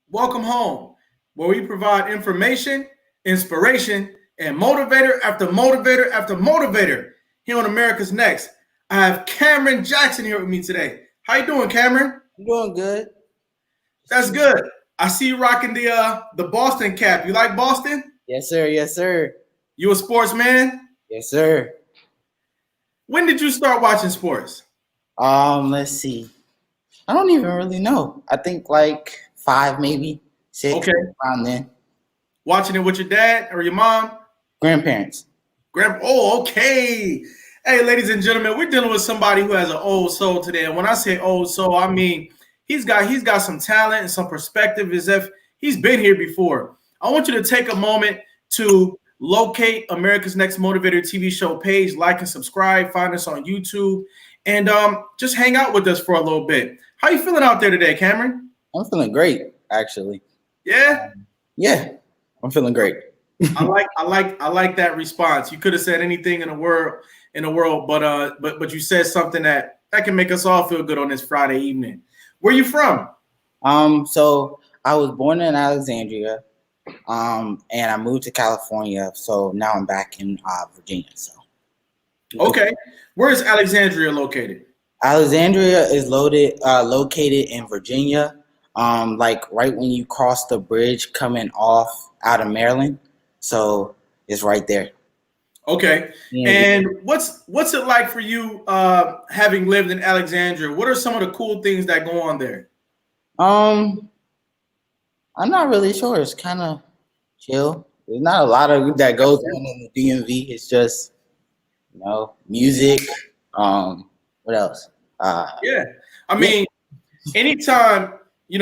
Welcome home, where we provide information, inspiration, and motivator after motivator after motivator here on America's Next. I have Cameron Jackson here with me today. How you doing, Cameron? I'm doing good. That's good. I see you rocking the Boston cap. You like Boston? Yes, sir. Yes, sir. You a sportsman? Yes, sir. When did you start watching sports? Let's see. I don't even really know. I think like 5, maybe 6. Okay. Around then. Watching it with your dad or your mom? Grandparents. Oh, okay. Hey, ladies and gentlemen, we're dealing with somebody who has an old soul today. And when I say old soul, I mean he's got some talent and some perspective as if he's been here before. I want you to take a moment to locate America's Next Motivator TV show page, like and subscribe, find us on YouTube, and just hang out with us for a little bit. How you feeling out there today, Cameron? I'm feeling great, actually. Yeah? Yeah, I'm feeling great. I like that response. You could have said anything in the world, but you said something that can make us all feel good on this Friday evening. Where you from? So I was born in Alexandria, and I moved to California. So now I'm back in Virginia. So okay, where is Alexandria located? Alexandria is located in Virginia, like right when you cross the bridge coming off out of Maryland. So it's right there. Okay. Yeah. And what's it like for you having lived in Alexandria? What are some of the cool things that go on there? I'm not really sure. It's kind of chill. There's not a lot of that goes on in the DMV. It's just, music. What else? Yeah. I mean, anytime you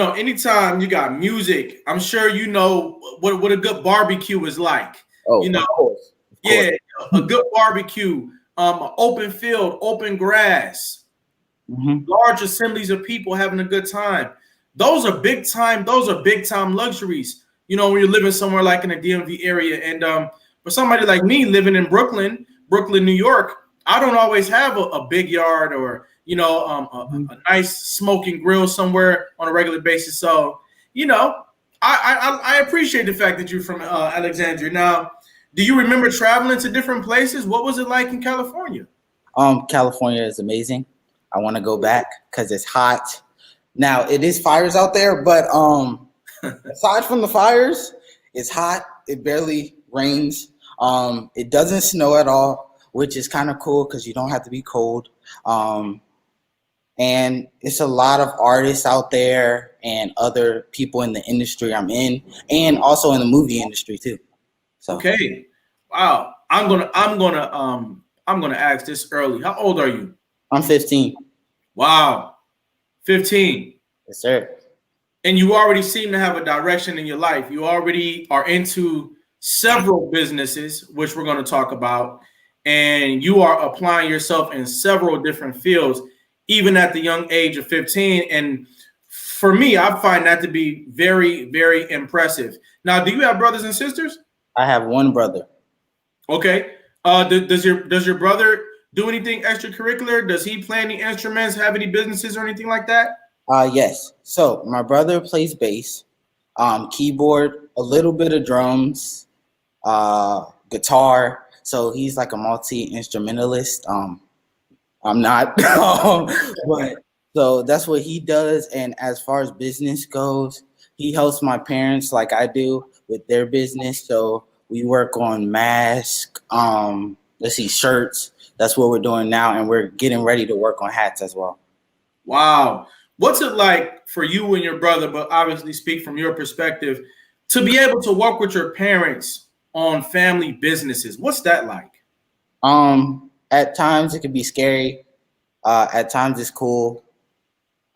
got music, I'm sure you know what a good barbecue is like. Oh, of course. Yeah, a good barbecue, open field, open grass, large assemblies of people having a good time. Those are big time luxuries, when you're living somewhere like in the DMV area. And for somebody like me living in Brooklyn, New York, I don't always have a big yard or, a nice smoking grill somewhere on a regular basis. So, I appreciate the fact that you're from Alexandria. Now, do you remember traveling to different places? What was it like in California? California is amazing. I want to go back because it's hot. Now, it is fires out there, but aside from the fires, it's hot. It barely rains. It doesn't snow at all, which is kind of cool because you don't have to be cold. And it's a lot of artists out there and other people in the industry I'm in, and also in the movie industry too. So. Okay. Wow. I'm gonna ask this early. How old are you? I'm 15. Wow. 15. Yes, sir. And you already seem to have a direction in your life. You already are into several businesses, which we're going to talk about, and you are applying yourself in several different fields, even at the young age of 15. And for me, I find that to be very, very impressive. Now, do you have brothers and sisters? I have one brother. Okay. Does your brother do anything extracurricular? Does he play any instruments, have any businesses or anything like that? Yes. So my brother plays bass, keyboard, a little bit of drums, guitar. So he's like a multi-instrumentalist. I'm not, but so that's what he does. And as far as business goes, he helps my parents like I do with their business. So we work on masks, shirts. That's what we're doing now. And we're getting ready to work on hats as well. Wow. What's it like for you and your brother, but obviously speak from your perspective, to be able to work with your parents on family businesses? What's that like? At times it can be scary. At times it's cool.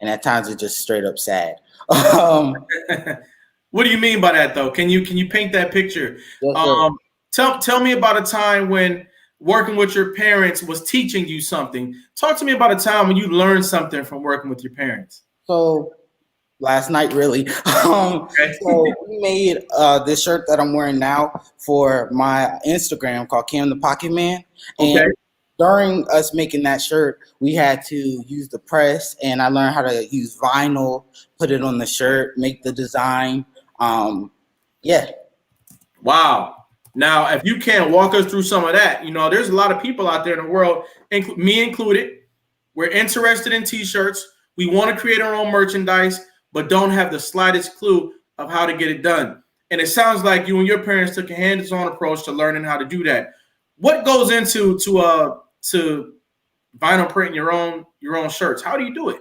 And at times it's just straight up sad. What do you mean by that, though? Can you paint that picture? Yes, sir. Um, tell me about a time when working with your parents was teaching you something. Talk to me about a time when you learned something from working with your parents. So last night, really. Okay. So we made this shirt that I'm wearing now for my Instagram called Cam the Pocket Man. And Okay. during us making that shirt, we had to use the press, and I learned how to use vinyl, put it on the shirt, make the design. Yeah. Wow. Now, if you can walk us through some of that, there's a lot of people out there in the world, me included. We're interested in t-shirts. We want to create our own merchandise, but don't have the slightest clue of how to get it done. And it sounds like you and your parents took a hands-on approach to learning how to do that. What goes into to vinyl printing your own shirts? How do you do it?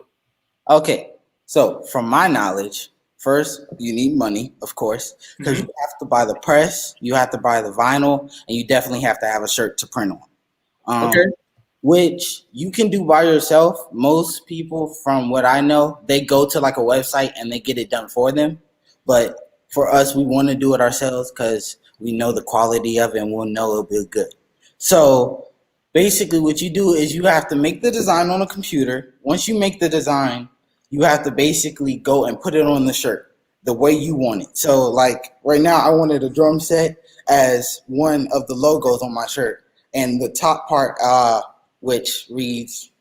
Okay. So from my knowledge, first you need money, of course, because you have to buy the press, you have to buy the vinyl, and you definitely have to have a shirt to print on. Okay. Which you can do by yourself. Most people, from what I know, they go to like a website and they get it done for them. But for us, we want to do it ourselves because we know the quality of it and we'll know it'll be good. So basically what you do is you have to make the design on a computer. Once you make the design, you have to basically go and put it on the shirt the way you want it. So like right now, I wanted a drum set as one of the logos on my shirt. And the top part, which reads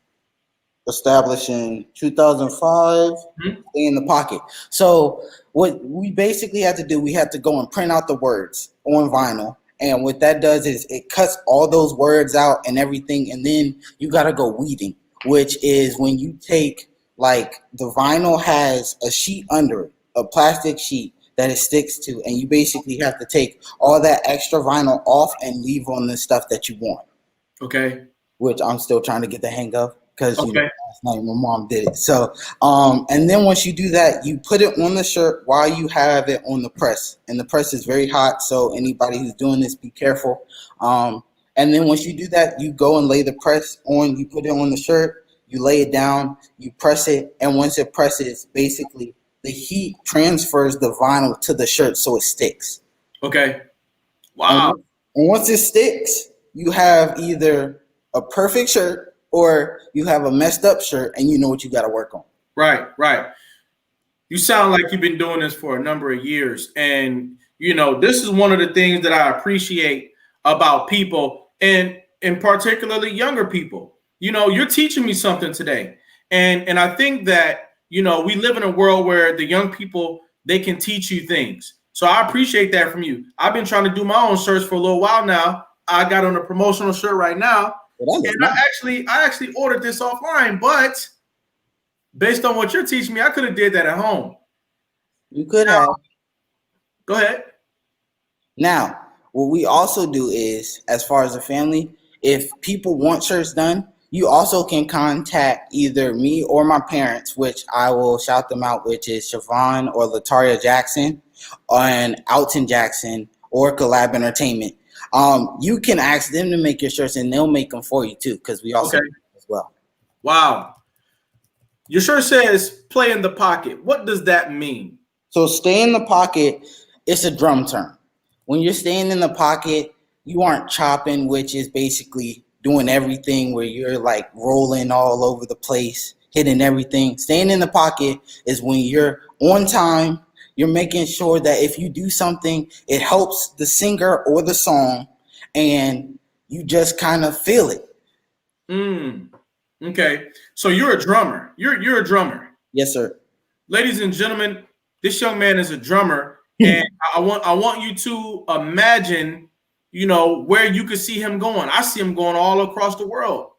established in 2005, stay in the pocket. So what we basically had to do, we had to go and print out the words on vinyl. And what that does is it cuts all those words out and everything. And then you got to go weeding, which is when you take, like, the vinyl has a sheet under it, a plastic sheet that it sticks to. And you basically have to take all that extra vinyl off and leave on the stuff that you want. Okay. Which I'm still trying to get the hang of because Okay. last night my mom did it. So, and then once you do that, you put it on the shirt while you have it on the press, and the press is very hot. So anybody who's doing this, be careful. And then once you do that, you go and lay the press on. You put it on the shirt, you lay it down, you press it, and once it presses, basically the heat transfers the vinyl to the shirt so it sticks. Okay. Wow. And once it sticks, you have either a perfect shirt or you have a messed up shirt, and you know what you got to work on. Right. You sound like you've been doing this for a number of years. And, this is one of the things that I appreciate about people, and particularly younger people. You're teaching me something today. And I think that, we live in a world where the young people, they can teach you things. So I appreciate that from you. I've been trying to do my own shirts for a little while now. I got on a promotional shirt right now. And I actually ordered this offline, but based on what you're teaching me, I could have did that at home. You could have. Go ahead. Now, what we also do is, as far as a family, if people want shirts done, you also can contact either me or my parents, which I will shout them out, which is Siobhan or Lataria Jackson, and Alton Jackson or Collab Entertainment. You can ask them to make your shirts, and they'll make them for you too, because we also do as well. Wow. Your shirt says "play in the pocket." What does that mean? So stay in the pocket, it's a drum term. When you're staying in the pocket, you aren't chopping, which is basically doing everything where you're like rolling all over the place, hitting everything. Staying in the pocket is when you're on time. You're making sure that if you do something, it helps the singer or the song, and you just kind of feel it. Okay. So you're a drummer. You're a drummer. Yes, sir. Ladies and gentlemen, this young man is a drummer, and I want you to imagine, where you could see him going. I see him going all across the world,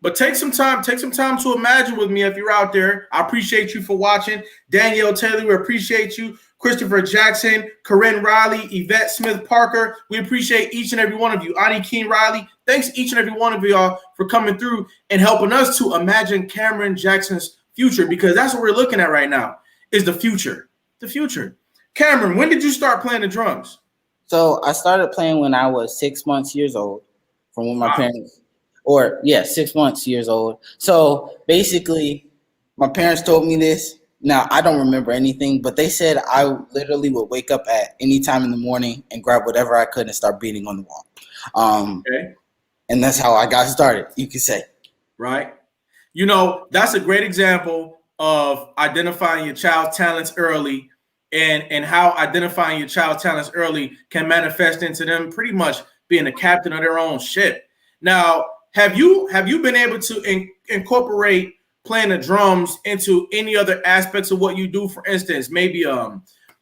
But take some time to imagine with me if you're out there. I appreciate you for watching. Danielle Taylor, we appreciate you. Christopher Jackson, Corinne Riley, Yvette Smith Parker, we appreciate each and every one of you. Ani Keen Riley, thanks each and every one of y'all for coming through and helping us to imagine Cameron Jackson's future, because that's what we're looking at right now, is the future. The future. Cameron, when did you start playing the drums? So I started playing when I was 6 months years old, from when my parents, 6 months years old. So basically, my parents told me this. Now, I don't remember anything, but they said I literally would wake up at any time in the morning and grab whatever I could and start beating on the wall. Okay. And that's how I got started, you could say. Right. You know, that's a great example of identifying your child's talents early, and how identifying your child's talents early can manifest into them pretty much being the captain of their own ship. Now, have you been able to incorporate playing the drums into any other aspects of what you do? For instance, maybe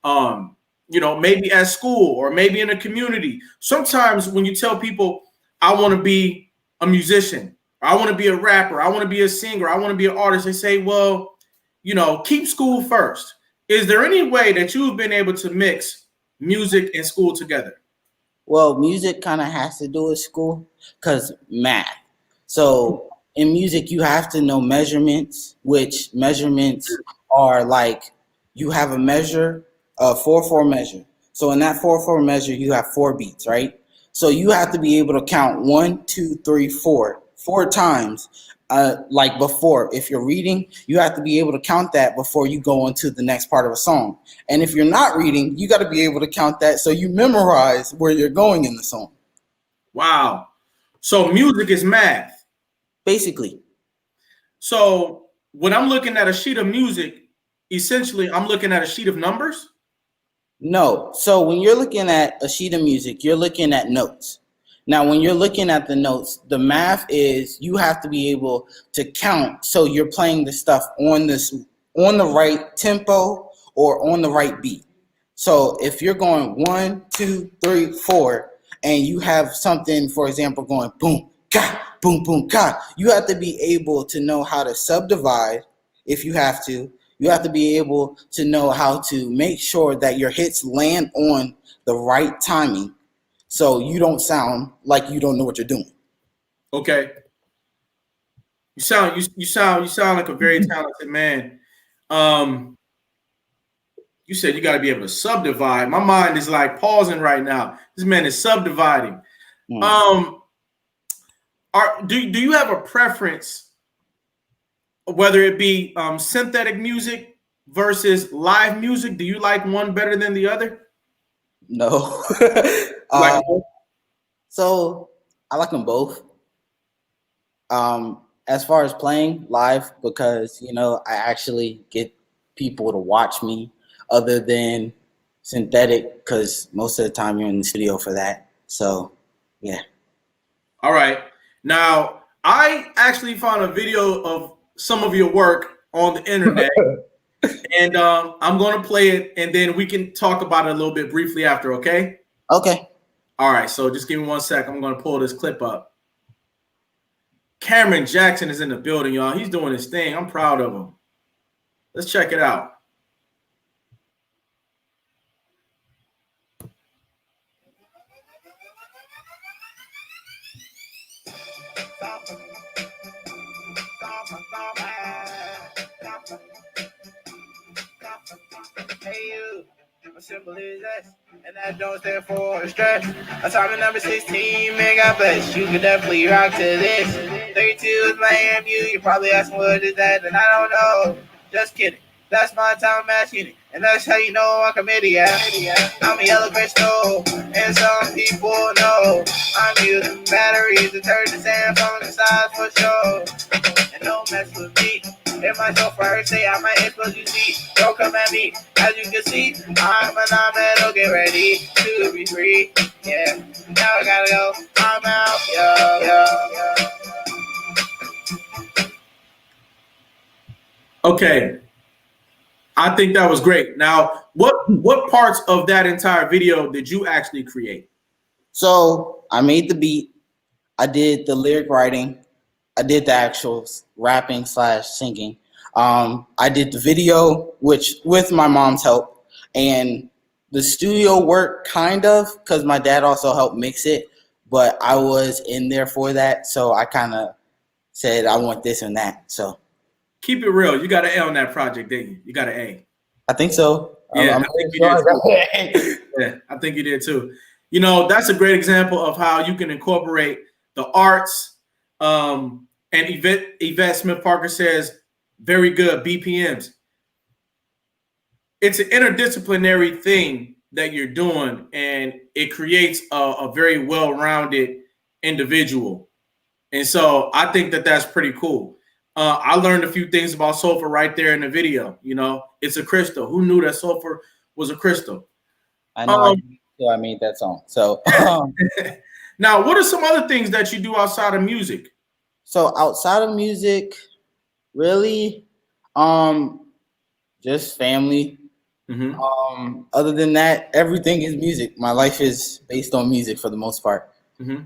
maybe at school or maybe in a community. Sometimes when you tell people, I want to be a musician, I want to be a rapper, I want to be a singer, I want to be an artist, they say, well, keep school first. Is there any way that you've been able to mix music and school together? Well, music kind of has to do with school because math. So in music, you have to know measurements, which measurements are like you have a measure, a 4/4 measure. So in that 4/4 measure, you have 4 beats, right? So you have to be able to count 1, 2, 3, 4 times. Like before, if you're reading, you have to be able to count that before you go into the next part of a song. And if you're not reading, you got to be able to count that so you memorize where you're going in the song. Wow. So music is math. Basically. So when I'm looking at a sheet of music, essentially I'm looking at a sheet of numbers? No. So when you're looking at a sheet of music, you're looking at notes. Now, when you're looking at the notes, the math is you have to be able to count. So you're playing the stuff on the right tempo or on the right beat. So if you're going 1, 2, 3, 4, and you have something, for example, going boom, ka, boom, boom, ka, you have to be able to know how to subdivide if you have to. You have to be able to know how to make sure that your hits land on the right timing, so you don't sound like you don't know what you're doing. Okay. You sound like a very talented man. You said you got to be able to subdivide. My mind is like pausing right now. This man is subdividing. Do you have a preference, whether it be synthetic music versus live music? Do you like one better than the other? No. So I like them both. As far as playing live, because I actually get people to watch me, other than synthetic, because most of the time you're in the studio for that. So, yeah. All right. Now, I actually found a video of some of your work on the internet, and I'm going to play it, and then we can talk about it a little bit briefly after, okay? Okay. All right. So just give me 1 second. I'm going to pull this clip up. Cameron Jackson is in the building, y'all. He's doing his thing. I'm proud of him. Let's check it out. Hey you, my simple is S, and that don't stand for stress. I'm talking number 16, man, God bless. You can definitely rock to this. 32 is my AMU, you're probably asking what is that, and I don't know. Just kidding. That's my time asking it, and that's how you know I'm committed, yeah. I'm a yellow crystal, and some people know I'm using batteries to turn the sand from the side for sure. And don't mess with me. If my show first say I might expose you see. Don't come at me. As you can see, I'm a non-metal. Get ready to be free. Yeah. Now I gotta go. I'm out. Yo. Okay. I think that was great. Now, what parts of that entire video did you actually create? So I made the beat. I did the lyric writing. I did the actual rapping / singing. I did the video, which with my mom's help, and the studio work kind of, because my dad also helped mix it, but I was in there for that, so I kind of said I want this and that. So keep it real. You got an A on that project, didn't you? You got an A. I think so. Yeah, I think you did too. Yeah, I think you did too. That's a great example of how you can incorporate the arts. And Yvette Smith Parker says, very good BPMs. it's an interdisciplinary thing that you're doing, and it creates a very well-rounded individual. And so I think that that's pretty cool. I learned a few things about sulfur right there in the video. You know, it's a crystal. Who knew that sulfur was a crystal? I know. I made that song. So now, what are some other things that you do outside of music? So outside of music, really, just family. Mm-hmm. Other than that, everything is music. My life is based on music for the most part. Mm-hmm.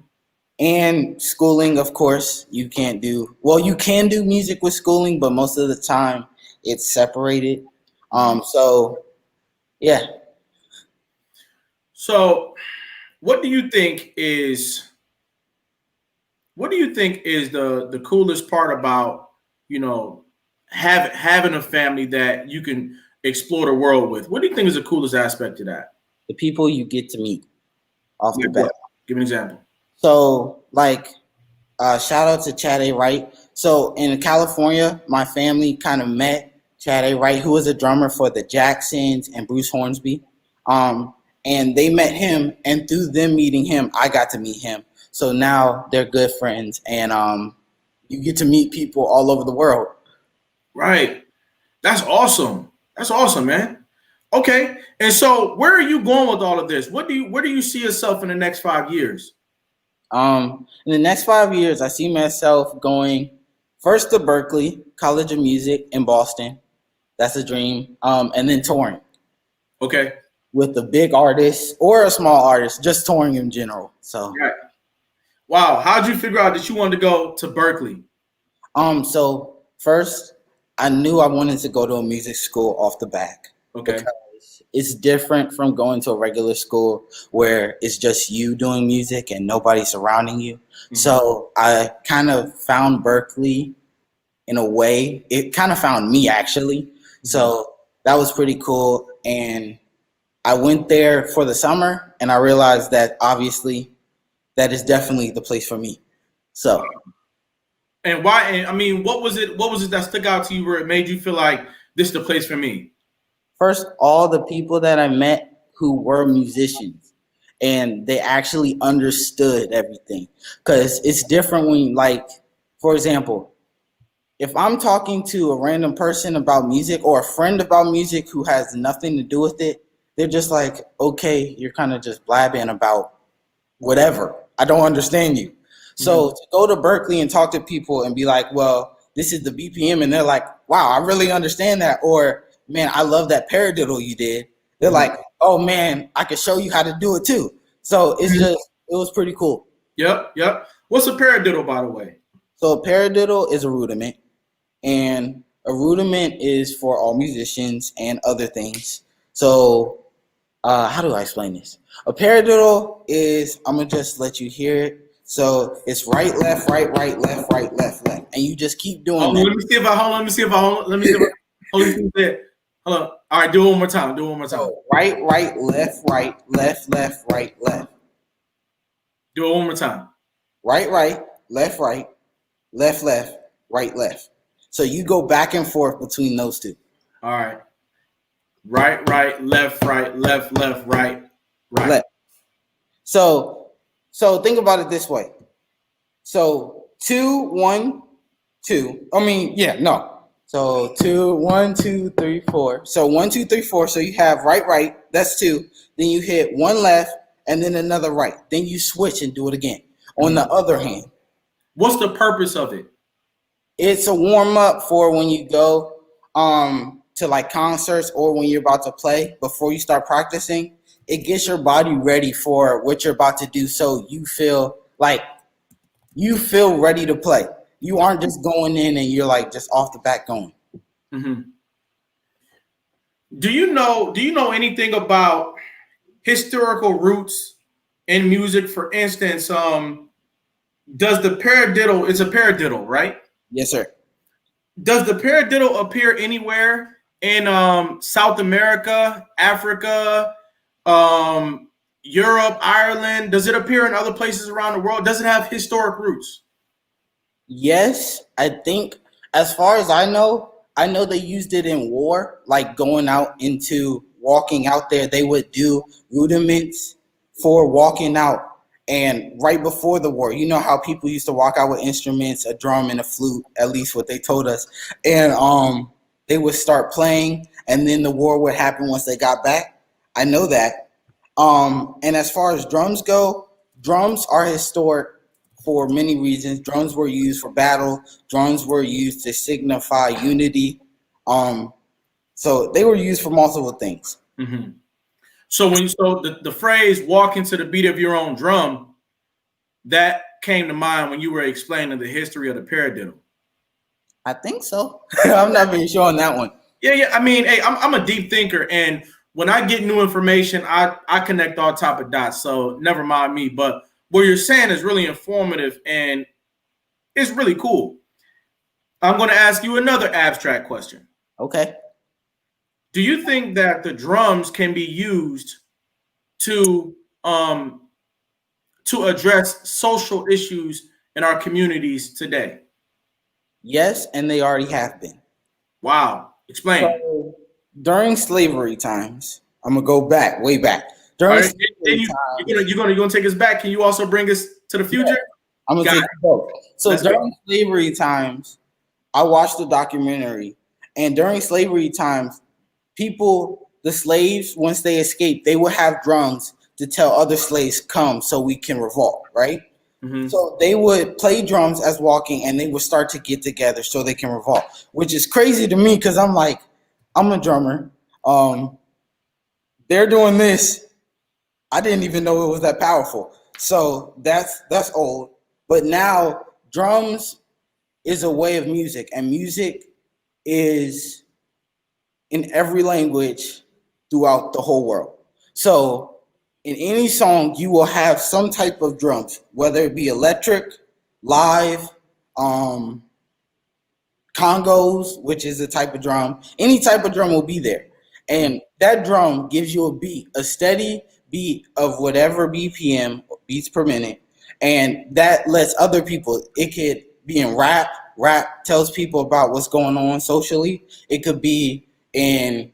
And schooling, of course, you can do music with schooling, but most of the time it's separated. So yeah. So what do you think is the coolest part about, you know, having a family that you can explore the world with? What do you think is the coolest aspect of that? The people you get to meet off the bat. Give an example. So, like, shout out to Chad A. Wright. So, in California, my family kind of met Chad A. Wright, who was a drummer for the Jacksons and Bruce Hornsby. And they met him, and through them meeting him, I got to meet him. So now they're good friends, and you get to meet people all over the world. Right. That's awesome. That's awesome, man. Okay. And so where are you going with all of this? Where do you see yourself in the next 5 years? In the next 5 years, I see myself going first to Berklee College of Music in Boston. That's a dream. And then touring. Okay. With a big artist or a small artist, just touring in general. So, right. Wow. How'd you figure out that you wanted to go to Berklee? So first, I knew I wanted to go to a music school off the back. Okay. Because it's different from going to a regular school where it's just you doing music and nobody surrounding you. Mm-hmm. So I kind of found Berklee in a way. It kind of found me, actually. Mm-hmm. So that was pretty cool. And I went there for the summer, and I realized that obviously that is definitely the place for me. So. And why? And I mean, what was it that stuck out to you where it made you feel like this is the place for me? First, all the people that I met who were musicians, and they actually understood everything. Because it's different when, like, for example, if I'm talking to a random person about music or a friend about music who has nothing to do with it, they're just like, okay, you're kind of just blabbing about whatever. I don't understand you. So to go to Berklee and talk to people and be like, well, this is the BPM, and they're like, wow, I really understand that. Or, man, I love that paradiddle you did. They're like, oh, man, I can show you how to do it too. So it's just, it was pretty cool. Yep. What's a paradiddle, by the way? So a paradiddle is a rudiment, and a rudiment is for all musicians and other things. So how do I explain this? A paradiddle is, I'm going to just let you hear it. So it's right, left, right, left, left. And you just keep doing that. Let me see if I hold on. All right, do it one more time. So right, left, left, right, left. Do it one more time. Right, left, left, right, left. So you go back and forth between those two. All right. Right, left, right. Left. So think about it this way. So 2, 1, 2. So 2, 1, 2, 3, 4. So 1, 2, 3, 4. So you have right. That's 2. Then you hit one left and then another right. Then you switch and do it again. On the other hand. What's the purpose of it? It's a warm up for when you go to like concerts or when you're about to play before you start practicing. It gets your body ready for what you're about to do, so you feel ready to play. You aren't just going in and you're like just off the bat going. Mm-hmm. Do you know anything about historical roots in music? For instance, does the paradiddle? It's a paradiddle, right? Yes, sir. Does the paradiddle appear anywhere in South America, Africa? Europe, Ireland? Does it appear in other places around the world? Does it have historic roots? Yes, I think as far as I know, I know they used it in war, like walking out there. They would do rudiments for walking out. And right before the war, you know how people used to walk out with instruments, a drum and a flute, at least what they told us. And they would start playing, and then the war would happen once they got back. I know that. And as far as drums go, drums are historic for many reasons. Drums were used for battle. Drums were used to signify unity. So they were used for multiple things. Mm-hmm. So the phrase "walking to the beat of your own drum," that came to mind when you were explaining the history of the paradiddle. I think so. I'm not being sure on that one. Yeah. I mean, hey, I'm a deep thinker, and when I get new information, I connect all type of dots. So never mind me. But what you're saying is really informative, and it's really cool. I'm going to ask you another abstract question. Okay. Do you think that the drums can be used to address social issues in our communities today? Yes, and they already have been. Wow. Explain. So, during slavery times, I'm gonna go back, way back. During right. You're gonna take us back. Can you also bring us to the future? Yeah, I'm gonna take both. So Let's during go. slavery times, I watched the documentary, and during slavery times, the slaves, once they escaped, they would have drums to tell other slaves, come so we can revolt, right? Mm-hmm. So they would play drums as walking, and they would start to get together so they can revolt, which is crazy to me because I'm like, I'm a drummer. They're doing this. I didn't even know it was that powerful. So that's old. But now drums is a way of music, and music is in every language throughout the whole world. So in any song, you will have some type of drums, whether it be electric, live, congos, which is a type of drum. Any type of drum will be there. And that drum gives you a beat, a steady beat of whatever BPM, beats per minute. And that lets other people, it could be in rap. Rap tells people about what's going on socially. It could be in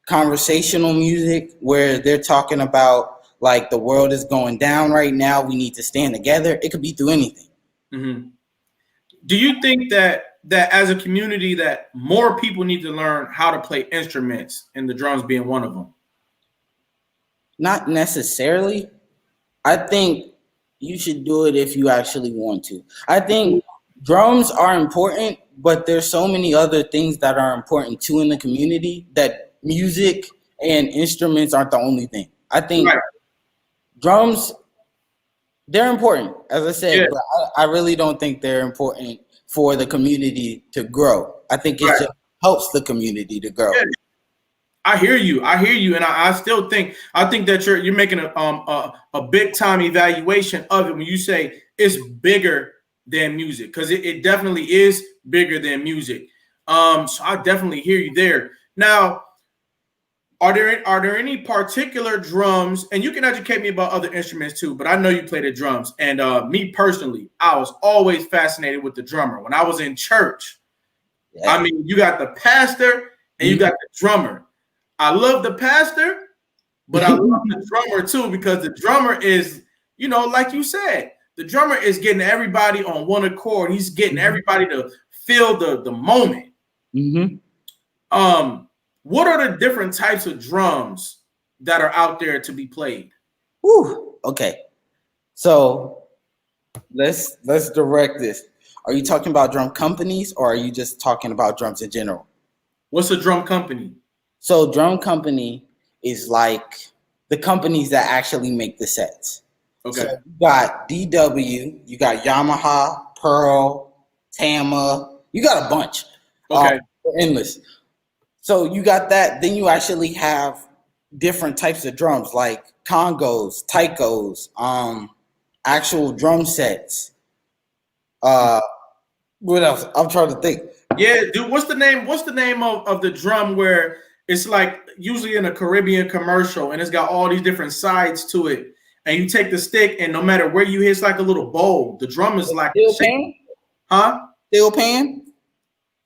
conversational music where they're talking about like the world is going down right now. We need to stand together. It could be through anything. Mm-hmm. Do you think that as a community that more people need to learn how to play instruments, and the drums being one of them? Not necessarily. I think you should do it if you actually want to. I think drums are important, but there's so many other things that are important too in the community that music and instruments aren't the only thing. I think drums, they're important, as I said, but I really don't think they're important for the community to grow. I think it just helps the community to grow. Yeah. I hear you, and I still think that you're making a big time evaluation of it when you say it's bigger than music, because it definitely is bigger than music. So I definitely hear you there. Now, are there any particular drums, and you can educate me about other instruments too, but I know you play the drums, and me personally, I was always fascinated with the drummer. When I was in church, I mean, you got the pastor and you got the drummer. I love the pastor, but I love the drummer too, because the drummer is, like you said, the drummer is getting everybody on one accord. He's getting everybody to feel the moment. Mm-hmm. What are the different types of drums that are out there to be played? Whew. Okay. So let's direct this. Are you talking about drum companies, or are you just talking about drums in general? What's a drum company? So drum company is like the companies that actually make the sets. Okay. So you got DW, you got Yamaha, Pearl, Tama, you got a bunch. Okay. Endless. So you got that. Then you actually have different types of drums like congos, taikos, actual drum sets. What else? I'm trying to think. Yeah, dude. What's the name of the drum where it's like usually in a Caribbean commercial and it's got all these different sides to it, and you take the stick and no matter where you hit, it's like a little bowl. The drum is like steel pan? Huh? Steel pan?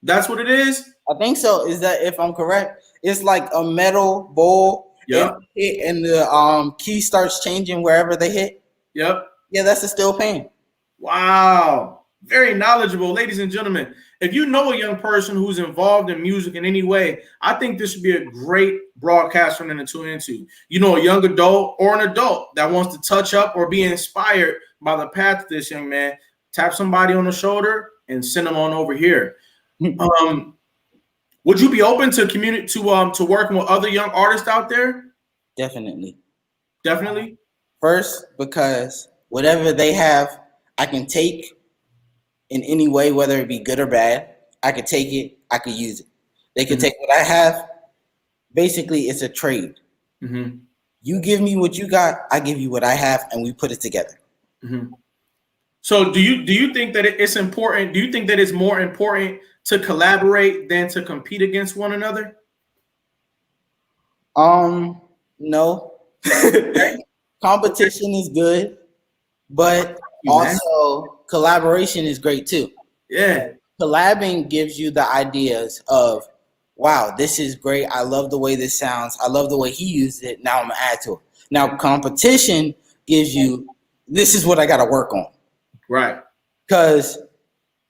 That's what it is? I think so. Is that if I'm correct? It's like a metal bowl, Yep. and the key starts changing wherever they hit. Yep. Yeah, that's a steel pan. Wow. Very knowledgeable, ladies and gentlemen. If you know a young person who's involved in music in any way, I think this would be a great broadcast for them to tune into. You know, a young adult or an adult that wants to touch up or be inspired by the path of this young man, tap somebody on the shoulder and send them on over here. Would you be open to to working with other young artists out there? Definitely. First, because whatever they have, I can take in any way, whether it be good or bad. I could take it, I could use it. They could take what I have. Basically, it's a trade. Mm-hmm. You give me what you got, I give you what I have, and we put it together. Mm-hmm. So do you think that it's important? Do you think that it's more important to collaborate than to compete against one another? No. Competition is good, but also collaboration is great too. Yeah. Collabing gives you the ideas of, wow, this is great. I love the way this sounds. I love the way he used it. Now I'm gonna add to it. Now competition gives you, this is what I gotta work on. Right. Because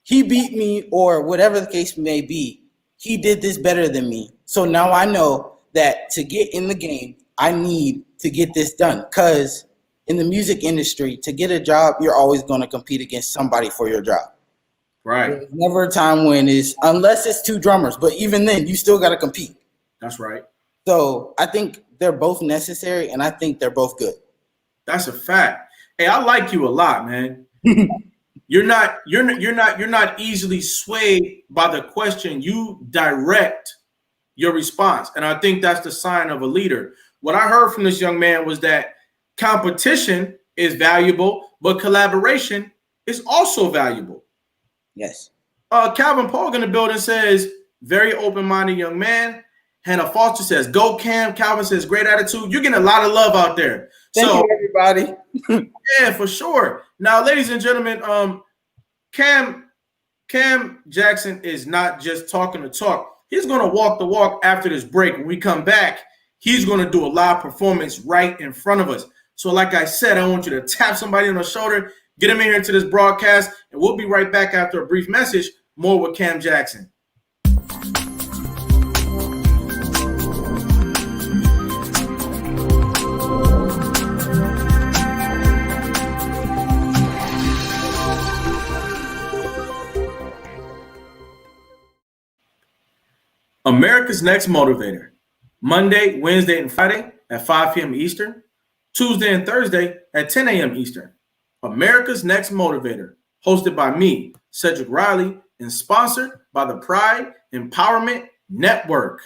he beat me, or whatever the case may be, he did this better than me. So now I know that to get in the game, I need to get this done. Because in the music industry, to get a job, you're always going to compete against somebody for your job. Right. There's never a time when unless it's two drummers, but even then, you still got to compete. That's right. So I think they're both necessary, and I think they're both good. That's a fact. Hey, I like you a lot, man. You're not easily swayed by the question. You direct your response, and I think that's the sign of a leader. What I heard from this young man was that competition is valuable, but collaboration is also valuable. Yes. Calvin Polk in the building says, very open-minded young man. Hannah Foster says, go Cam. Calvin says, great attitude. You're getting a lot of love out there. Thank you, everybody. Yeah, for sure. Now, ladies and gentlemen, Cam Jackson is not just talking the talk. He's going to walk the walk after this break. When we come back, he's going to do a live performance right in front of us. So like I said, I want you to tap somebody on the shoulder, get him in here to this broadcast, and we'll be right back after a brief message. More with Cam Jackson. America's Next Motivator, Monday, Wednesday, and Friday at 5 p.m. Eastern, Tuesday and Thursday at 10 a.m. Eastern. America's Next Motivator, hosted by me, Cedric Riley, and sponsored by the Pride Empowerment Network.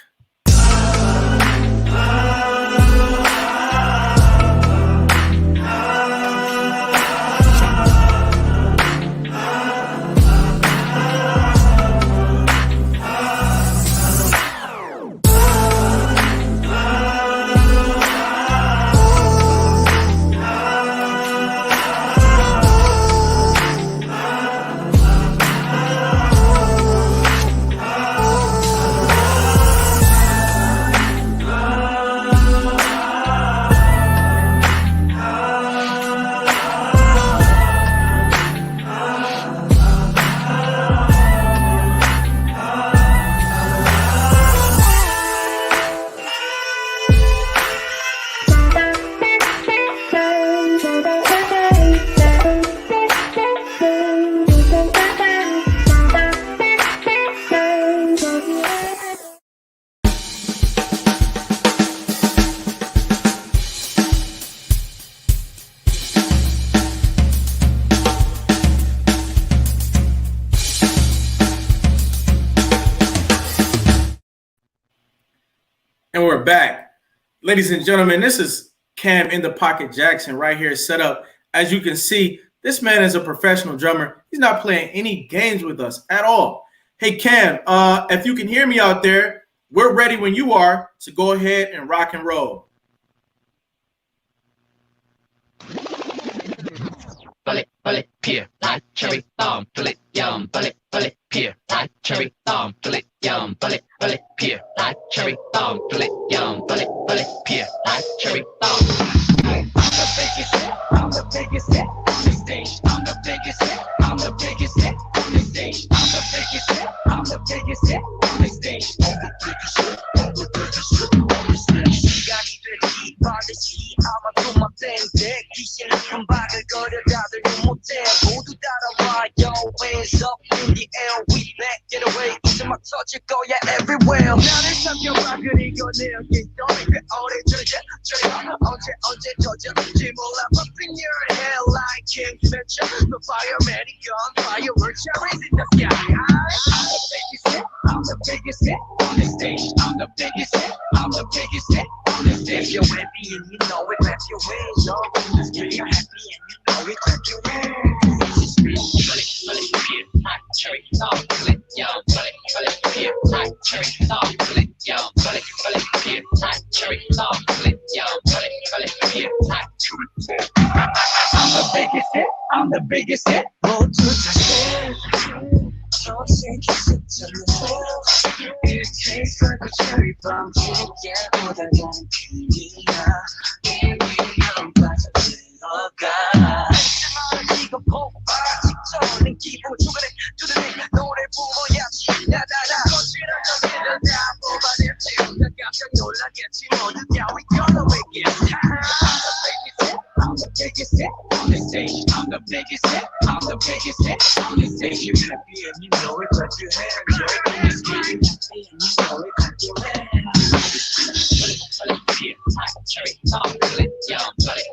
And we're back. Ladies and gentlemen, this is Cam in the Pocket Jackson right here set up. As you can see, this man is a professional drummer. He's not playing any games with us at all. Hey, Cam, if you can hear me out there, we're ready when you are to go ahead and rock and roll. Pull it, pear, like cherry bomb. Pull it, yum, pull it, pear, like cherry bomb, bullet, yum, bullet, bullet, pear, like cherry bomb, bullet, yum, bullet, bullet, pear, like cherry bomb. I'm the biggest hit, I'm the biggest hit on the stage. I'm the biggest hit, I'm the biggest hit on the stage. I'm the biggest hit, I'm the biggest hit on the stage. I'm the biggest hit, I'm the biggest hit on the stage. 시간이 되기 반드시 아마 또만 땡땡 귀신은 금박을 거려 다들 못해 모두 따라와 yo hands up in the air we back get away 이제 막 터질 거야 everywhere 나를 삼켜봐 그리고 내게 너에게 오래 줄게 언제 터질지 몰라 up in your head like King Mitchell the fireman gun fireworks cherries in the sky I'm the biggest hit on the stage I'm the biggest hit I'm the biggest hit on the stage you're happy and you know it clap your hands up you're happy and you know it clap your hands it's real bullet pear like cherry bomb bullet yum bullet pear like cherry bomb bullet yum bullet pear like cherry bomb bullet yum bullet pear like cherry bomb I'm the biggest hit I'm the biggest hit 모두 다 It tastes like a cherry bomb yeah 보다 가는 그니야 그냥 빠져들어가 이거 폭발 직전은 기분 중간에 두드리 노래 불러야지 나나나 거칠한 놈들은 다 뽑아냈지 나 깜짝 놀라겠지 모두 다 we gonna make it I'm the biggest hit on the stage I'm the biggest hit I'm the biggest hit on the stage you're happy and you know it clap your hands you're in this game and you know it clap your hands pear like cherry bomb bullet yum bullet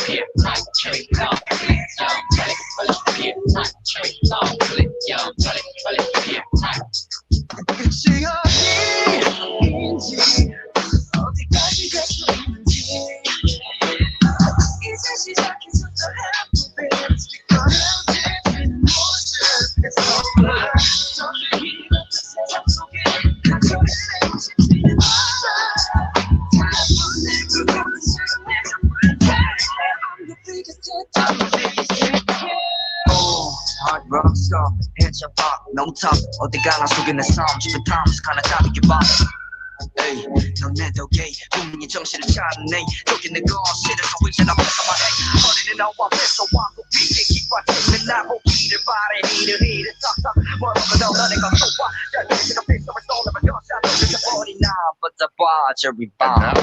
pear like cherry bomb bullet yum bullet pear like cherry bomb bullet yum bullet pear like 끝이 어디인지 어디까지 갈 수 있는지 이제 시작해서 더 happy 꺼내지는 모습 It's over 더 힘이 없는 세상 속에 간절히 내고 싶지는 않아 Hard rock star, hands up pop, no top 어디 가나 속에 내 삶 싶은 times 가나 잡히게 봐 Hey, 너네 덕에 분명히 정신을 차리네 여기 내 거실에서 의자 앞에서 말해 어린이 나와 뺏어와고 비게 기빠지는 나보기를 바래 니를 싹싹 뭐라고 너 내가 쏘아 열심히가 필성을 쏘려면 여자도 늦어버리나 But the bar, cherry bomb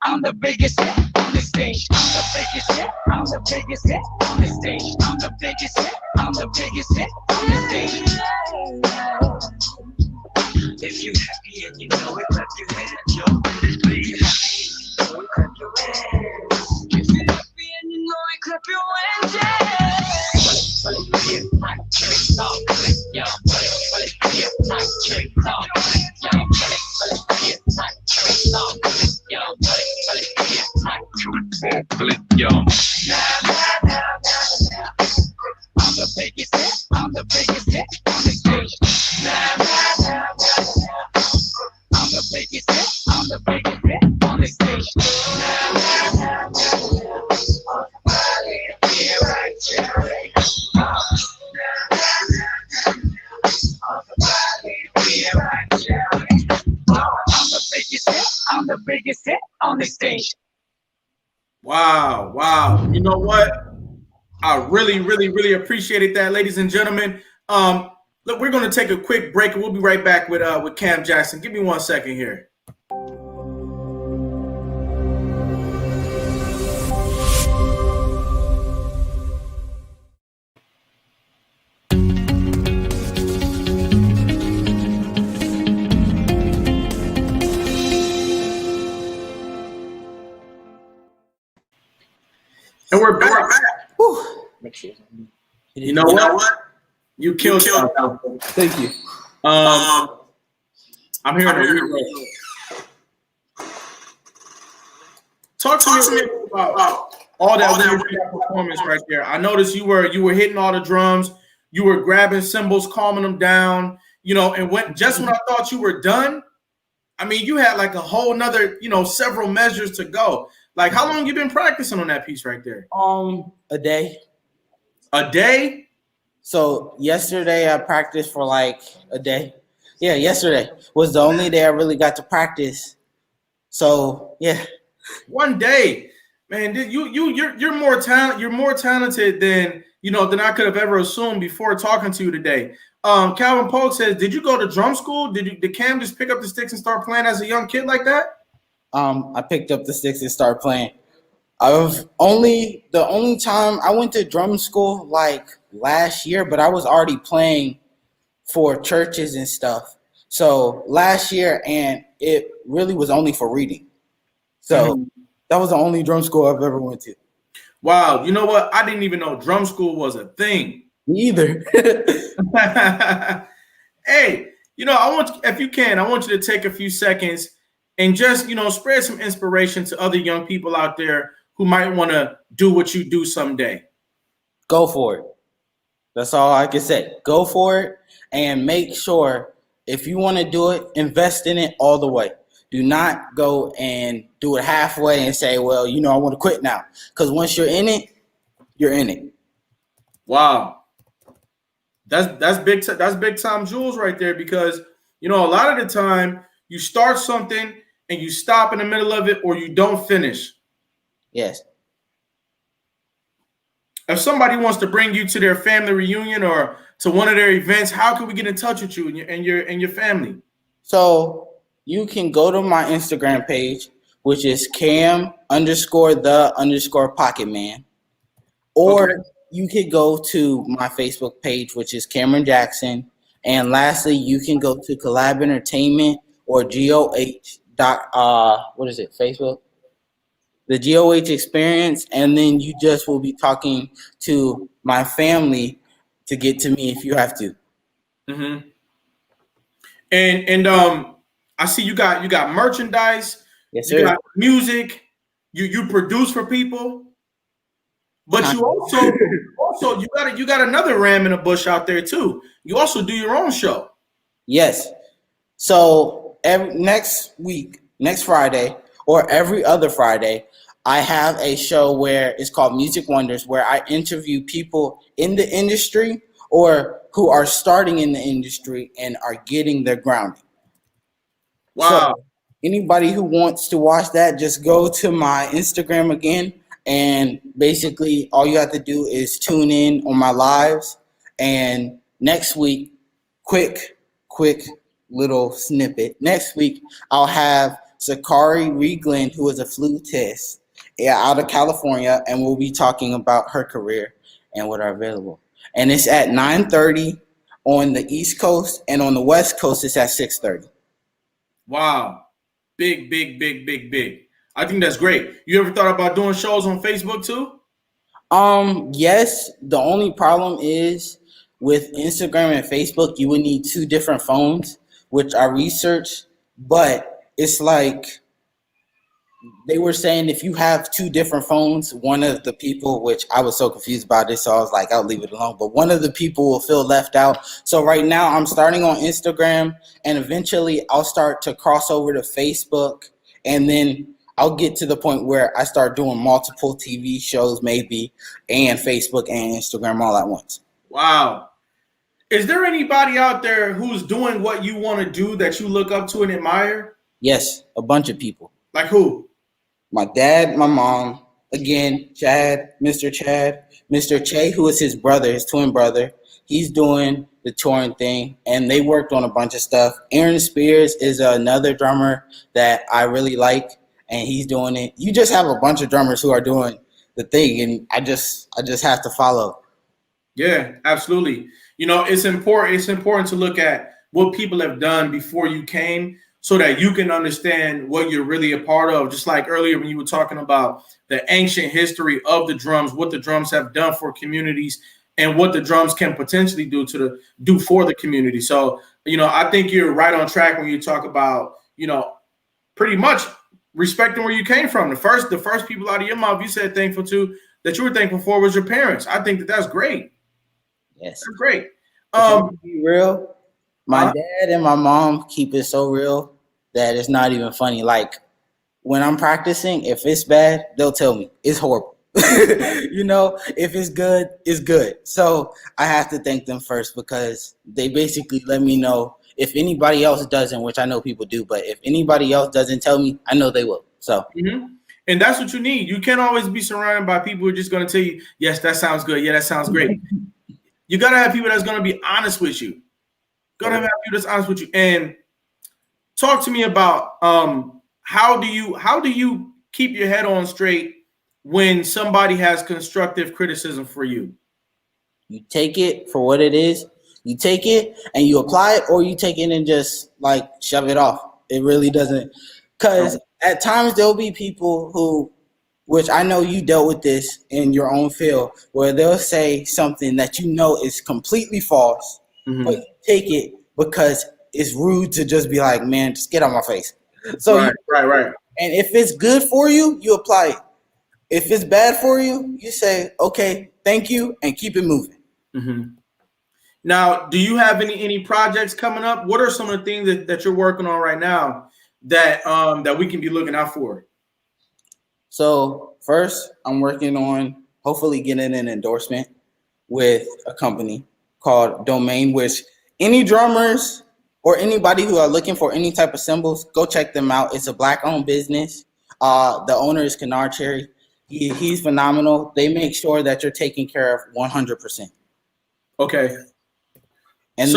I'm the biggest hit on the stage. I'm the biggest hit on the stage. I'm the biggest hit on the stage. If you happy and you know it, clap your hands, yo. If you happy and you know it, clap your hands. If you happy and you know it, clap your hands, yeah. Pear like cherry bomb, yum, pear like cherry bomb, yum, pear like cherry bomb, yum, pear like cherry bomb, yum. I'm the biggest hit on the stage. I'm the biggest hit on the stage. I'm the biggest hit on the stage. Wow, wow. You know what? I really appreciated that, ladies and gentlemen. Look, we're going to take a quick break and we'll be right back with Cam Jackson. Give me 1 second here. And we're back. You know what? You killed it. Thank you. I'm here to Talk to me about all that weird performance right there. I noticed you were hitting all the drums, you were grabbing cymbals, calming them down, and when I thought you were done, I mean, you had like a whole nother, several measures to go. Like, how long you been practicing on that piece right there? A day. A day? So yesterday I practiced for like a day. Yeah, yesterday was the only day I really got to practice. So yeah. One day, man. You're more talented than I could have ever assumed before talking to you today. Calvin Polk says, did you go to drum school? Did Cam just pick up the sticks and start playing as a young kid like that? I picked up the sticks and started playing. The only time I went to drum school like last year, but I was already playing for churches and stuff. So last year, and it really was only for reading. So that was the only drum school I've ever went to. Wow, you know what? I didn't even know drum school was a thing. Me either. Hey, I want you to take a few seconds and just, spread some inspiration to other young people out there who might want to do what you do someday. Go for it. That's all I can say. Go for it and make sure if you want to do it, invest in it all the way. Do not go and do it halfway and say, well, I want to quit now. Because once you're in it, you're in it. Wow. That's big time jewels right there, because, a lot of the time you start something and you stop in the middle of it or you don't finish. Yes. If somebody wants to bring you to their family reunion or to one of their events, how can we get in touch with you and your family? So you can go to my Instagram page, which is Cam_the_Pocket Man. Or you could go to my Facebook page, which is Cameron Jackson. And lastly, you can go to Collab Entertainment or GOH. Facebook? The GOH Experience. And then you just will be talking to my family to get to me if you have to. Mm-hmm. And I see you got merchandise. Yes, sir. You got music. You produce for people, but you also you got another ram in the bush out there too. You also do your own show. Yes. So next Friday or every other Friday, I have a show where it's called Music Wonders, where I interview people in the industry or who are starting in the industry and are getting their grounding. Wow. So anybody who wants to watch that, just go to my Instagram again. And basically all you have to do is tune in on my lives. And next week, quick little snippet. Next week, I'll have Sakari Regland, who is a flutist out of California, and we'll be talking about her career and what are available. And it's at 9:30 on the East Coast, and on the West Coast, it's at 6:30. Wow. Big. I think that's great. You ever thought about doing shows on Facebook too? Yes. The only problem is with Instagram and Facebook, you would need 2 different phones, which I researched, but it's like they were saying if you have 2 different phones, one of the people, which I was so confused about this, so I was like, I'll leave it alone, but one of the people will feel left out. So right now I'm starting on Instagram, and eventually I'll start to cross over to Facebook, and then I'll get to the point where I start doing multiple TV shows maybe, and Facebook and Instagram all at once. Wow. Is there anybody out there who's doing what you want to do that you look up to and admire? Yes, a bunch of people. Like who? My dad, my mom, again, Mr. Che, who is his brother, his twin brother. He's doing the touring thing, and they worked on a bunch of stuff. Aaron Spears is another drummer that I really like, and he's doing it. You just have a bunch of drummers who are doing the thing, and I just have to follow. Yeah, absolutely. It's important to look at what people have done before you came, so that you can understand what you're really a part of. Just like earlier when you were talking about the ancient history of the drums, what the drums have done for communities and what the drums can potentially do for the community. So, I think you're right on track when you talk about, pretty much respecting where you came from. The first people out of your mouth you said thankful to, that you were thankful for, was your parents. I think that's great. Yes. That's great. To be real, my dad and my mom keep it so real that it's not even funny. Like when I'm practicing, if it's bad, they'll tell me it's horrible. If it's good, it's good. So I have to thank them first, because they basically let me know. If anybody else doesn't, which I know people do, but if anybody else doesn't tell me, I know they will. So, and that's what you need. You can't always be surrounded by people who are just going to tell you, yes, that sounds good. Yeah, that sounds great. You got to have people that's going to be honest with you. Going to have people that's honest with you. And talk to me about how do you keep your head on straight when somebody has constructive criticism for you? You take it for what it is. You take it and you apply it, or you take it and just like shove it off. It really doesn't, because at times there'll be people who, which I know you dealt with this in your own field, where they'll say something that you know is completely false, but you take it because it's rude to just be like, man, just get out my face. So right. And if it's good for you, you apply it. If it's bad for you, you say, okay, thank you, and keep it moving. Now, do you have any projects coming up? What are some of the things that you're working on right now that we can be looking out for? So first, I'm working on hopefully getting an endorsement with a company called Domain, which any drummers or anybody who are looking for any type of cymbals, go check them out. It's a Black-owned business. The owner is Kennard Cherry. He's phenomenal. They make sure that you're taken care of 100%. Okay. And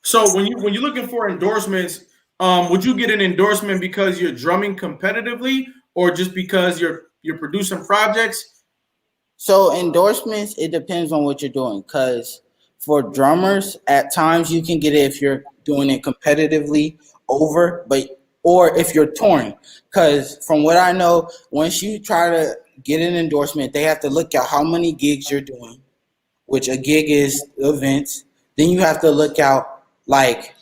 so when you're looking for endorsements, would you get an endorsement because you're drumming competitively, or just because you're producing projects? So endorsements, it depends on what you're doing. Because for drummers, at times you can get it if you're doing it competitively or if you're touring. Because from what I know, once you try to get an endorsement, they have to look at how many gigs you're doing, which a gig is events. Then you have to look out, like,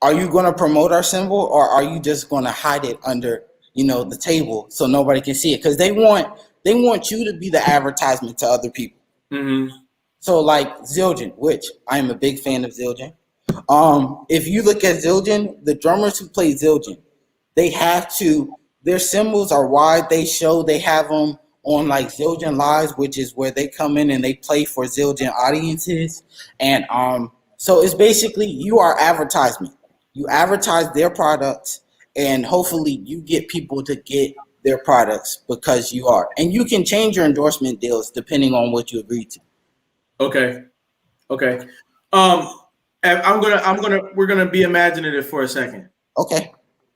are you going to promote our symbol, or are you just going to hide it under, the table so nobody can see it? Because they want you to be the advertisement to other people. So like Zildjian, which I am a big fan of Zildjian. If you look at Zildjian, the drummers who play Zildjian, their cymbals are wide. They have them on like Zildjian Lives, which is where they come in and they play for Zildjian audiences. And so it's basically, you are advertisement. You advertise their products, and hopefully you get people to get their products because you are. And you can change your endorsement deals depending on what you agree to. Okay. We're gonna be imaginative for a second. Okay.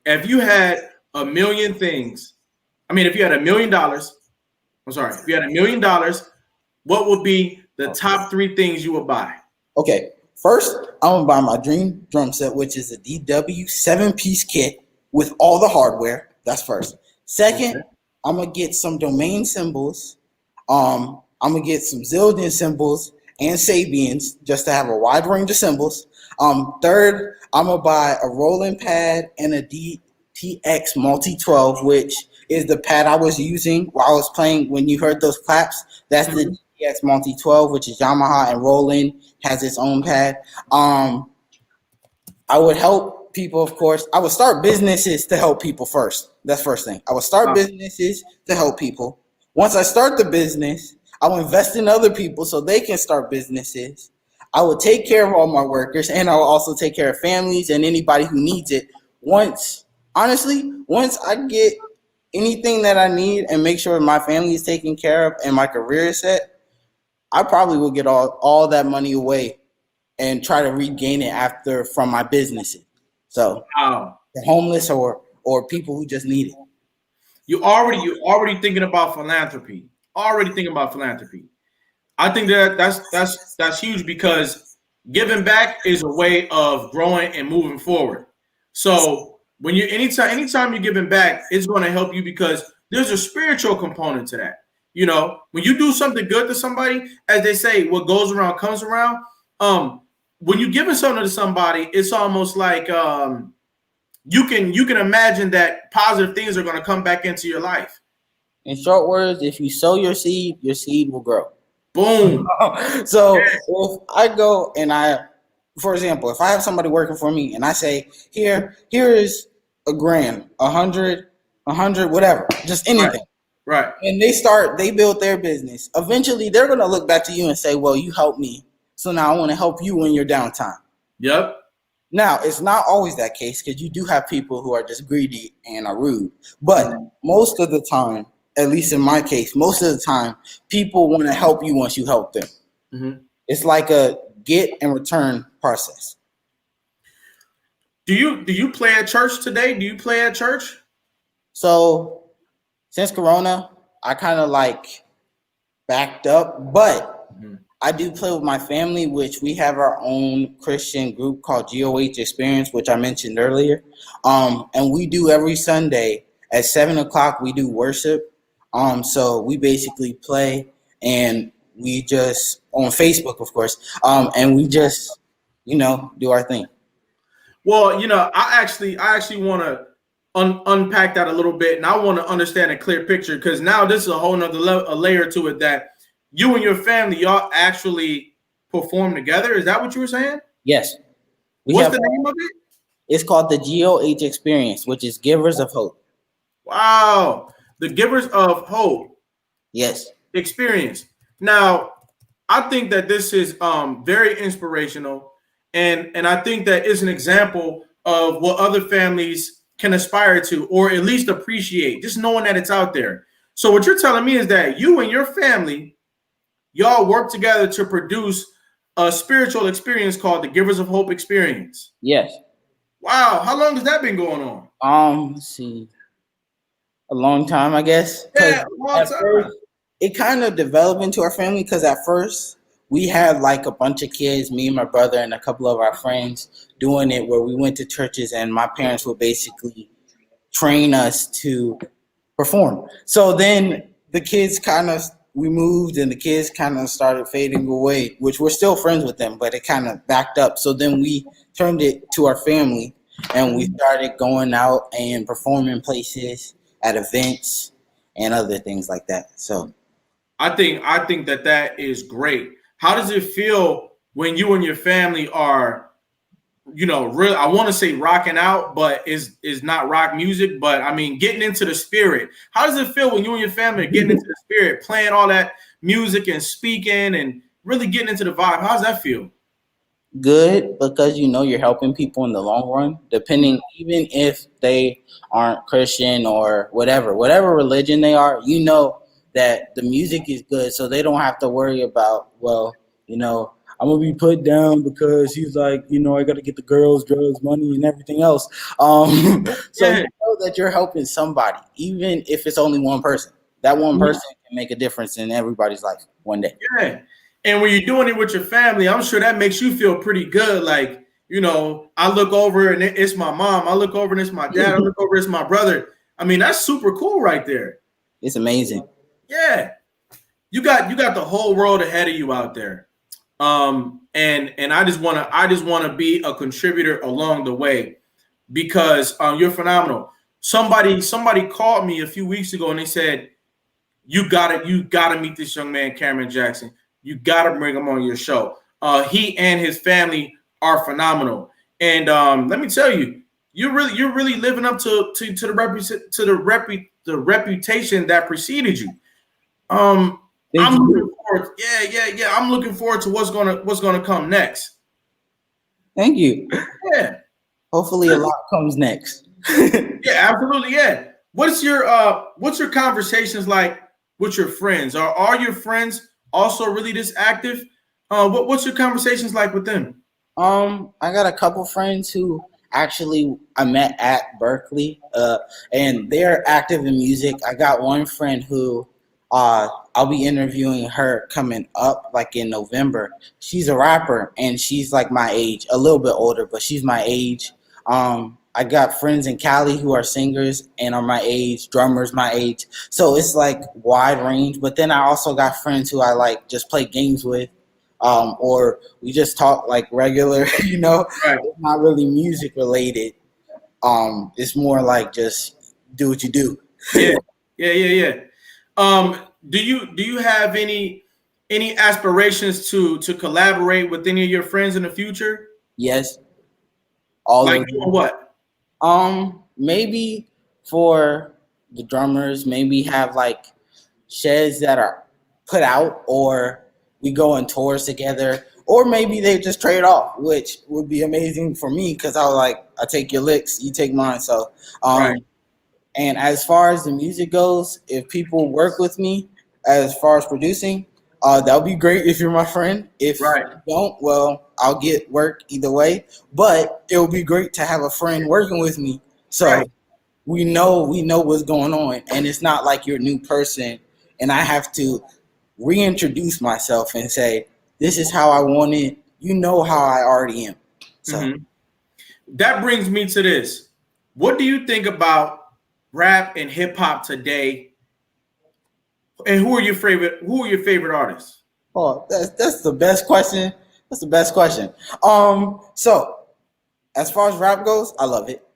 If you had $1 million, if you had $1 million, if you had $1 million, what would be the top 3 things you would buy? Okay. First, I'm gonna buy my dream drum set, which is a DW 7-piece kit with all the hardware. That's first. Second, I'm gonna get some Domain cymbals. I'm gonna get some Zildjian cymbals and Sabians, just to have a wide range of cymbals. Third, I'm gonna buy a rolling pad and a DTX Multi 12, which is the pad I was using while I was playing. When you heard those claps, that's the DTX Multi 12, which is Yamaha, and Roland has its own pad. I would help people, of course. I would start businesses to help people first. That's first thing. I would start businesses to help people. Once I start the business, I will invest in other people so they can start businesses. I will take care of all my workers, and I will also take care of families and anybody who needs it. Once I get anything that I need and make sure my family is taken care of and my career is set, I probably will get all that money away and try to regain it from my businesses. So the homeless or people who just need it. You're already thinking about philanthropy. I think that's huge, because giving back is a way of growing and moving forward. So when anytime you're giving back, it's going to help you, because there's a spiritual component to that. When you do something good to somebody, as they say, what goes around comes around. When you're giving something to somebody, it's almost like you can imagine that positive things are going to come back into your life. In short words, if you sow your seed will grow. Boom. So if I go and for example, if I have somebody working for me and I say, here is $1,000, 100, whatever, just anything. Right. And they build their business. Eventually, they're going to look back to you and say, well, you helped me. So now I want to help you in your downtime. Yep. Now, it's not always that case because you do have people who are just greedy and are rude. But most of the time, at least in my case, most of the time, people want to help you once you help them. Mm-hmm. It's like a get and return process. Do you play at church today? Do you play at church? So since Corona, I kind of like backed up, but I do play with my family, which we have our own Christian group called GOH Experience, which I mentioned earlier. And we do every Sunday at 7:00, we do worship. So we basically play and we just on Facebook, of course. And we just, do our thing. Well, I actually want to unpack that a little bit, and I want to understand a clear picture, because now this is a whole nother a layer to it, that you and your family, y'all actually perform together. Is that what you were saying? Yes. What's the name of it? It's called the GOH Experience, which is Givers of Hope. Wow. The Givers of Hope. Yes. Experience. Now, I think that this is very inspirational, and I think that is an example of what other families can aspire to, or at least appreciate, just knowing that it's out there. So what you're telling me is that you and your family, y'all work together to produce a spiritual experience called the Givers of Hope Experience. Yes. Wow. How long has that been going on? Let's see. A long time, I guess. Yeah, a long time. First, it kind of developed into our family because at first we had like a bunch of kids, me and my brother and a couple of our friends, doing it where we went to churches and my parents would basically train us to perform. So then the kids we moved and the kids kind of started fading away, which we're still friends with them, but it kind of backed up. So then we turned it to our family and we started going out and performing places at events and other things like that. So I think that is great. How does it feel when you and your family are, really, I want to say rocking out, but is not rock music, but I mean getting into the spirit. How does it feel when you and your family are getting into the spirit, playing all that music and speaking and really getting into the vibe? How does that feel? Good, because you're helping people in the long run, depending, even if they aren't Christian or whatever religion they are, that the music is good, so they don't have to worry about, I'm gonna be put down because he's like, I gotta get the girls, drugs, money, and everything else. So you know that you're helping somebody, even if it's only one person. That one person can make a difference in everybody's life one day. Yeah. And when you're doing it with your family, I'm sure that makes you feel pretty good. Like, I look over and it's my mom. I look over and it's my dad. I look over and it's my brother. I mean, that's super cool right there. It's amazing. Yeah. You got the whole world ahead of you out there. And I just want to be a contributor along the way, because you're phenomenal. Somebody called me a few weeks ago and they said, you gotta meet this young man, Cameron Jackson. You gotta bring him on your show. He and his family are phenomenal. And let me tell you, you're really living up to the reputation that preceded you. I'm looking forward. Yeah. I'm looking forward to what's gonna come next. Thank you. Yeah. Hopefully a lot comes next. Yeah, absolutely. Yeah. What's your conversations like with your friends? Are your friends also really this active? What's your conversations like with them? I got a couple friends who actually I met at Berkeley, and they're active in music. I got one friend who I'll be interviewing her coming up like in November. She's a rapper and she's like my age, a little bit older, but she's my age. I got friends in Cali who are singers and are my age, drummers my age. So it's like wide range. But then I also got friends who I like just play games with, or we just talk like regular, Right. It's not really music related. It's more like just do what you do. Yeah, yeah. Do you have any aspirations to collaborate with any of your friends in the future? Yes, all Like of doing them. what? Maybe for the drummers, maybe have like sheds that are put out, or we go on tours together, or maybe they just trade off, which would be amazing for me because I take your licks, you take mine. So, Right, and as far as the music goes, if people work with me as far as producing, that would be great if you're my friend. If right, you don't, well, I'll get work either way. But it would be great to have a friend working with me, right. so we know what's going on, and it's not like you're a new person, and I have to reintroduce myself and say, "This is how I want it." You know how I already am. So, Hmm. That brings me to this. What do you think about rap and hip hop today? And who are your favorite artists? oh, that's the best question. That's the best question. So as far as rap goes, I love it.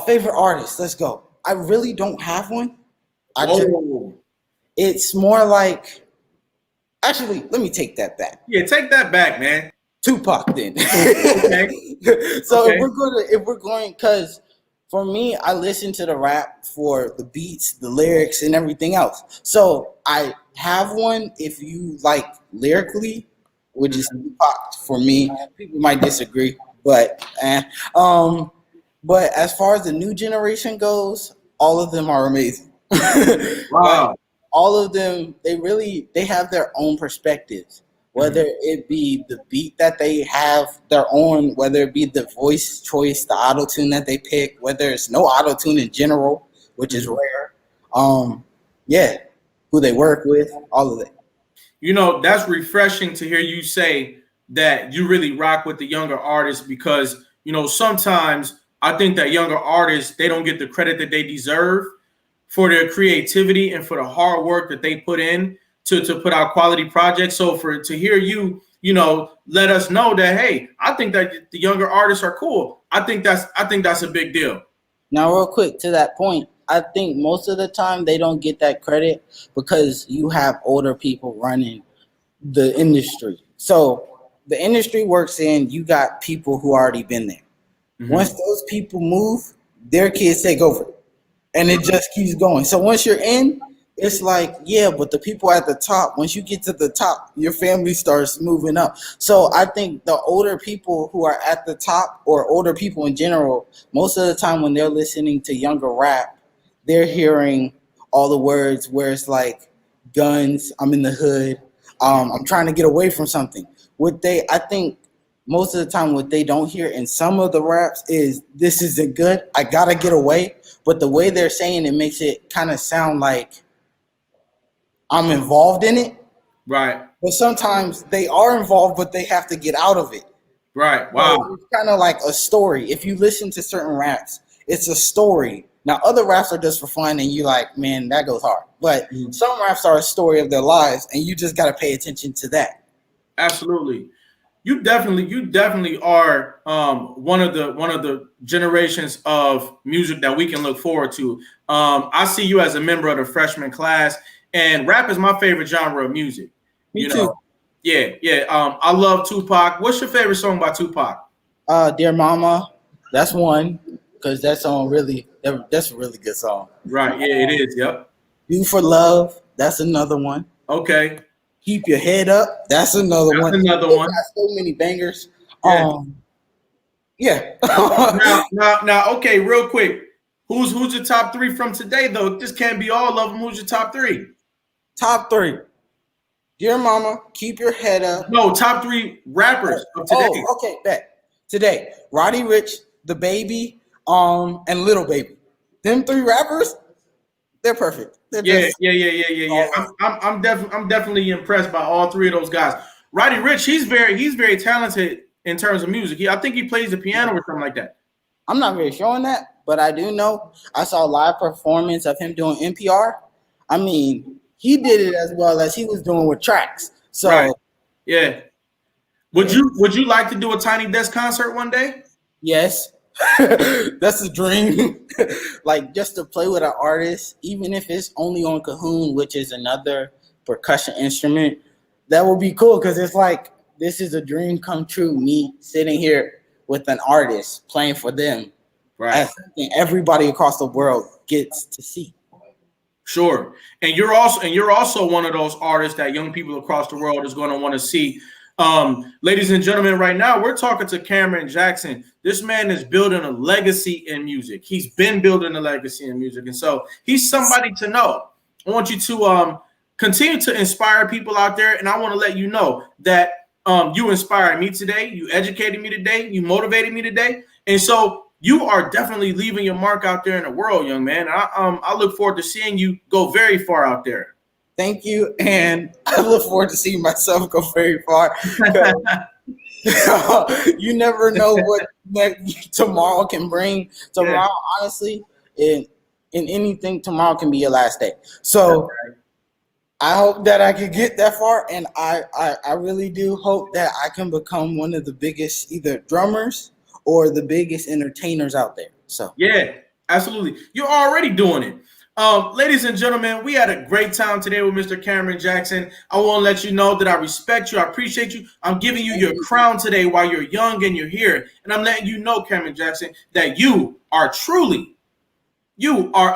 Favorite artist, let's go. I really don't have one. I just Whoa. It's more like, actually, let me take that back. Yeah, take that back, man. Tupac then. Okay. So Okay. if we're going, because for me, I listen to the rap for the beats, the lyrics, and everything else. So I have one if you like lyrically, which is Tupac for me. People might disagree, but but as far as the new generation goes, all of them are amazing. Like Wow. all of them, they have their own perspectives. Whether Mhm. it be the beat that they have their own, whether it be the voice choice, the auto tune that they pick, whether it's no auto tune in general, which is Mhm. rare. Um, yeah, who they work with, all of it. That's refreshing to hear you say that you really rock with the younger artists because, sometimes I think that younger artists, they don't get the credit that they deserve for their creativity and for the hard work that they put in to put out quality projects. So to hear you, let us know that, hey, I think that the younger artists are cool. I think that's a big deal. Now, real quick to that point, I think most of the time they don't get that credit because you have older people running the industry. So the industry works in, you got people who already been there. Once Hmm. those people move, their kids take over. And it just keeps going. So once you're in, it's like, yeah, but the people at the top, once you get to the top, your family starts moving up. So I think the older people who are at the top, or older people in general, most of the time when they're listening to younger rap, they're hearing all the words where it's like guns, I'm in the hood, I'm trying to get away from something. I think most of the time what they don't hear in some of the raps is, this isn't good, I gotta get away. But the way they're saying it makes it kind of sound like I'm involved in it. Right. But sometimes they are involved, but they have to get out of it. Right. So Wow. it's kind of like a story. If you listen to certain raps, it's a story. Now, other raps are just for fun, and you're like, man, that goes hard. But Mhm. some raps are a story of their lives, and you just got to pay attention to that. Absolutely. You definitely are one of the generations of music that we can look forward to. I see you as a member of the freshman class, and rap is my favorite genre of music. Me You too. know, yeah, yeah. I love Tupac. What's your favorite song by Tupac? Dear Mama, that's one, because that's a really good song. Right. Yeah, it is. Yep. Do for Love, that's another one. Okay. Keep Your Head Up, that's another That's one. another They got one. so many bangers. Yeah. Yeah. Now. Okay. Real quick, who's your top three from today? Though this can't be all of them. Who's your top three? Top three. Dear Mama, Keep Your Head Up. No, top three rappers of today. Oh, okay, bet. Today, Roddy Rich, The Baby, and Little Baby. Them three rappers, they're perfect. They're Yeah, just yeah, yeah, yeah, yeah, yeah. all I'm definitely impressed by all three of those guys. Roddy Rich, he's very talented in terms of music. I think he plays the piano or something like that. I'm not very sure on that, but I do know I saw a live performance of him doing NPR. I mean, he did it as well as he was doing with tracks. Right. So Yeah. Would yeah, you like to do a Tiny Desk concert one day? yes, That's a dream. Like just to play with an artist, even if it's only on cajon, which is another percussion instrument, that would be cool because it's like this is a dream come true. Me sitting here with an artist playing for them, Right. as something everybody across the world gets to see. Sure. And you're also one of those artists that young people across the world is going to want to see. Ladies and gentlemen, right now we're talking to Cameron Jackson. This man is building a legacy in music. He's been building a legacy in music. And so he's somebody to know. I want you to continue to inspire people out there. And I want to let you know that you inspired me today. You educated me today. You motivated me today. And so you are definitely leaving your mark out there in the world, young man. I look forward to seeing you go very far out there. Thank you, and I look forward to seeing myself go very far. You never know what tomorrow can bring. Tomorrow, honestly, in anything, tomorrow can be your last day. So I hope that I can get that far, and I really do hope that I can become one of the biggest either drummers or the biggest entertainers out there. So yeah, absolutely. You're already doing it. Ladies and gentlemen, we had a great time today with Mr. Cameron Jackson. I want to let you know that I respect you. I appreciate you. I'm giving you your crown today while you're young and you're here. And I'm letting you know, Cameron Jackson, that you are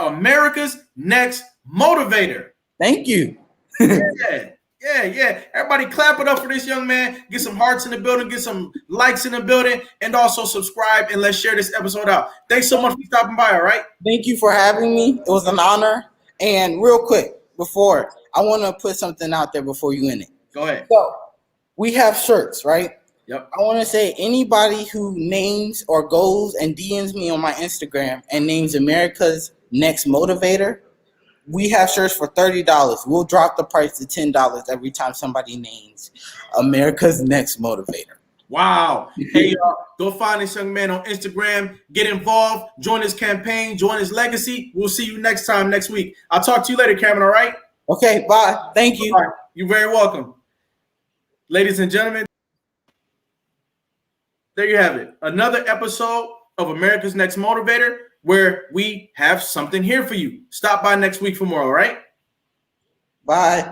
America's next motivator. Thank you. Yeah. Everybody clap it up for this young man. Get some hearts in the building, get some likes in the building, and also subscribe, and let's share this episode out. Thanks so much for stopping by, all right? Thank you for having me. It was an honor. And real quick, before, I want to put something out there before you end it. Go ahead. So, we have shirts, right? Yep. I want to say anybody who names or goes and DMs me on my Instagram and names America's Next Motivator, we have shirts for $30. We'll drop the price to $10 every time somebody names America's Next Motivator. Wow. Hey, go find this young man on Instagram. Get involved. Join his campaign. Join his legacy. We'll see you next week. I'll talk to you later, Cameron, all right? Okay, bye. Thank you. Right. You're very welcome. Ladies and gentlemen, there you have it. Another episode of America's Next Motivator, where we have something here for you. Stop by next week for more, all right? Bye.